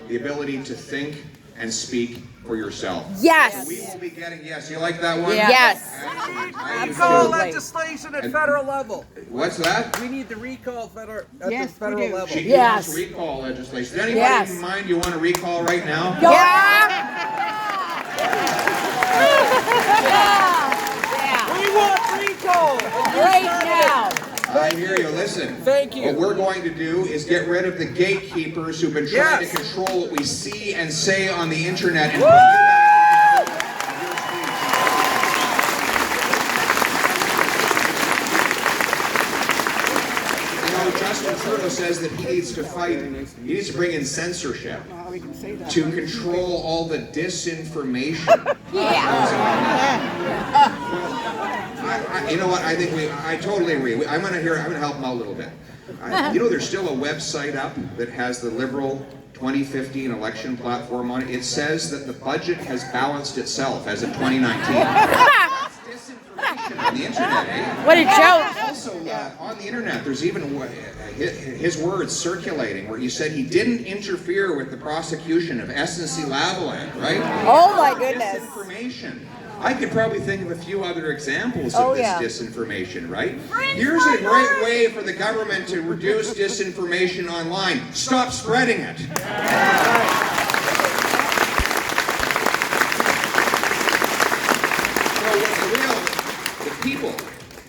the ability to think and speak for yourself. Yes. We will be getting, yes, you like that one? Yes. Recall legislation at federal level. What's that? We need the recall at the federal level. She wants recall legislation. Does anybody in mind you want to recall right now? We want recall right now. I hear you. Listen. Thank you. What we're going to do is get rid of the gatekeepers who've been trying to control what we see and say on the internet. And Justin Trudeau says that he needs to fight, he needs to bring in censorship to control all the disinformation. You know what? I think I totally agree. I'm going to help him out a little bit. You know, there's still a website up that has the Liberal 2015 election platform on it. It says that the budget has balanced itself as of 2019. That's disinformation on the internet, eh? What a joke! Also, on the internet, there's even his words circulating where he said he didn't interfere with the prosecution of SNC-Lavalin, right? Oh my goodness! Disinformation. I could probably think of a few other examples of this disinformation, right? Here's a great way for the government to reduce disinformation online. Stop spreading it.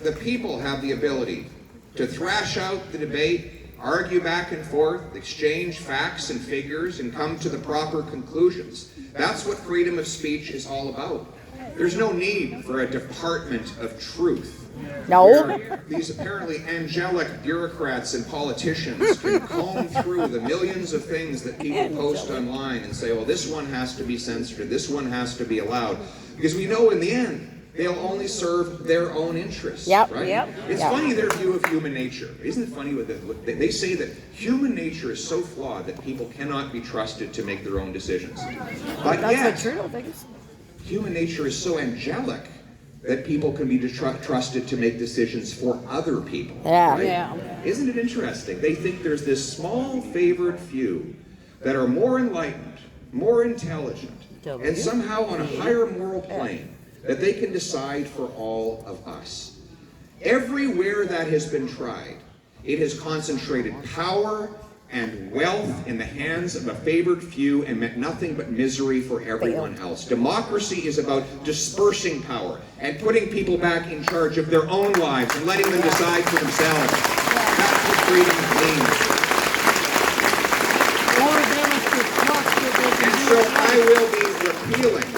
The people have the ability to thrash out the debate, argue back and forth, exchange facts and figures, and come to the proper conclusions. That's what freedom of speech is all about. There's no need for a department of truth. No. These apparently angelic bureaucrats and politicians can comb through the millions of things that people post online and say, well, this one has to be censored, this one has to be allowed. Because we know in the end, they'll only serve their own interests, right? It's funny their view of human nature. Isn't it funny what they say that human nature is so flawed that people cannot be trusted to make their own decisions. But yet, human nature is so angelic that people can be trusted to make decisions for other people. Isn't it interesting? They think there's this small favored few that are more enlightened, more intelligent, and somehow on a higher moral plane that they can decide for all of us. Everywhere that has been tried, it has concentrated power and wealth in the hands of a favored few and meant nothing but misery for everyone else. Democracy is about dispersing power and putting people back in charge of their own lives and letting them decide for themselves. That's what freedom means. And so I will be repealing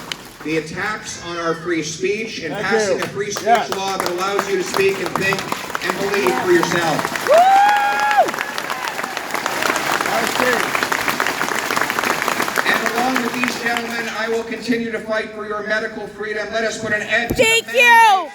the attacks on our free speech and passing a free speech law that allows you to speak and think and believe for yourself. And along with these gentlemen, I will continue to fight for your medical freedom. Let us put an end to Thank you! Yes!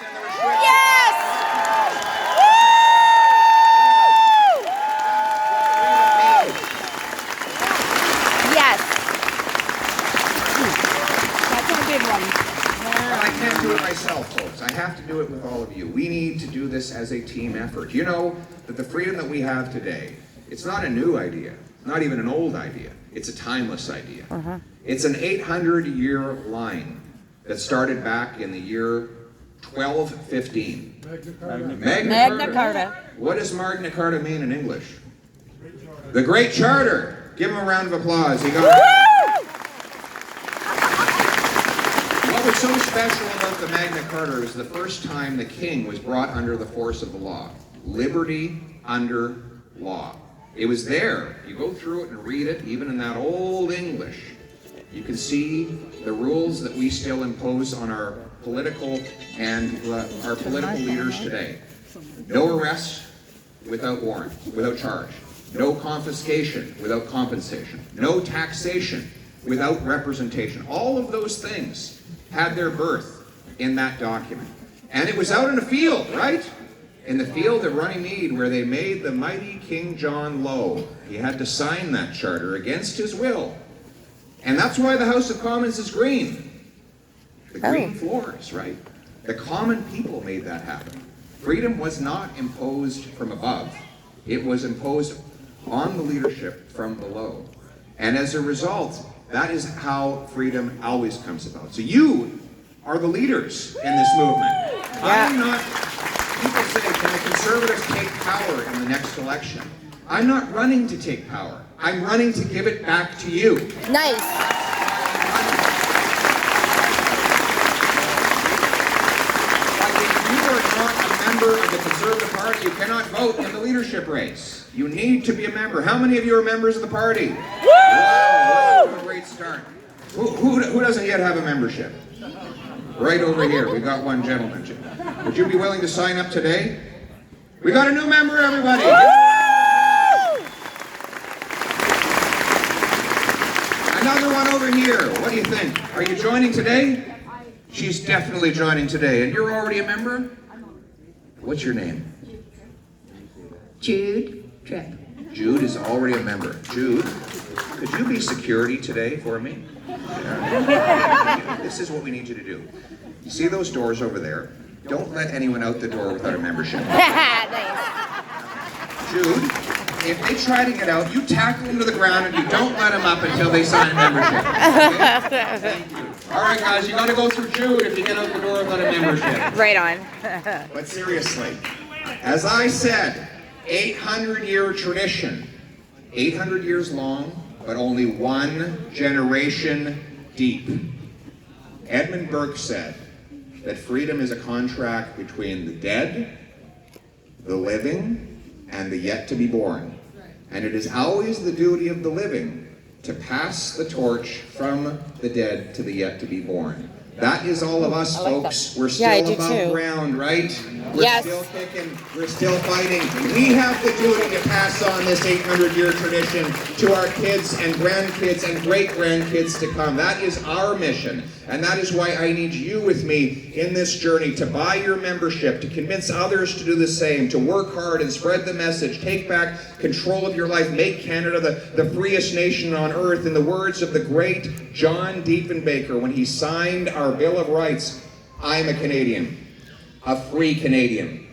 But I can't do it myself, folks. I have to do it with all of you. We need to do this as a team effort. You know that the freedom that we have today, it's not a new idea, not even an old idea. It's a timeless idea. It's an 800-year line that started back in the year 1215. Magna Carta. What does Magna Carta mean in English? The Great Charter. Give him a round of applause. He got it. What was so special about the Magna Carta is the first time the king was brought under the force of the law. Liberty under law. It was there. You go through it and read it, even in that old English. You can see the rules that we still impose on our political and our political leaders today. No arrest without warrant, without charge. No confiscation without compensation. No taxation without representation. All of those things had their birth in that document. And it was out in a field, right? In the field of Runnymede, where they made the mighty King John low. He had to sign that charter against his will. And that's why the House of Commons is green. The green floors, right? The common people made that happen. Freedom was not imposed from above. It was imposed on the leadership from below. And as a result, that is how freedom always comes about. So you are the leaders in this movement. I'm not, people say, can the Conservatives take power in the next election? I'm not running to take power. I'm running to give it back to you. Nice. If you are not a member of the Conservative Party, you cannot vote in the leadership race. You need to be a member. How many of you are members of the party? Wow, what a great start. Who doesn't yet have a membership? Right over here, we got one gentleman. Would you be willing to sign up today? We got a new member, everybody. Another one over here. What do you think? Are you joining today? She's definitely joining today. And you're already a member? What's your name? Jude Tripp. Jude is already a member. Jude, could you be security today for me? Yeah. This is what we need you to do. You see those doors over there? Don't let anyone out the door without a membership. Nice. Jude, if they try to get out, you tackle them to the ground and you don't let them up until they sign a membership. Okay? Thank you. All right, guys, you got to go through Jude if you get out the door without a membership. Right on. But seriously, as I said, 800-year tradition, 800 years long, but only one generation deep. Edmund Burke said that freedom is a contract between the dead, the living, and the yet to be born. And it is always the duty of the living to pass the torch from the dead to the yet to be born. That is all of us, folks. We're still above ground, right? We're still kicking. We're still fighting. We have the duty to pass on this 800-year tradition to our kids and grandkids and great-grandkids to come. That is our mission. And that is why I need you with me in this journey to buy your membership, to convince others to do the same, to work hard and spread the message, take back control of your life, make Canada the freest nation on earth. In the words of the great John Diefenbaker, when he signed our Bill of Rights, I am a Canadian, a free Canadian,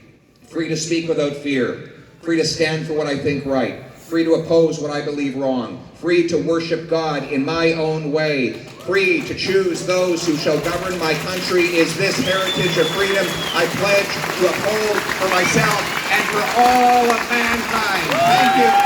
free to speak without fear, free to stand for what I think right, free to oppose what I believe wrong, free to worship God in my own way, free to choose those who shall govern my country. Is this heritage of freedom I pledge to uphold for myself and for all of mankind. Thank you.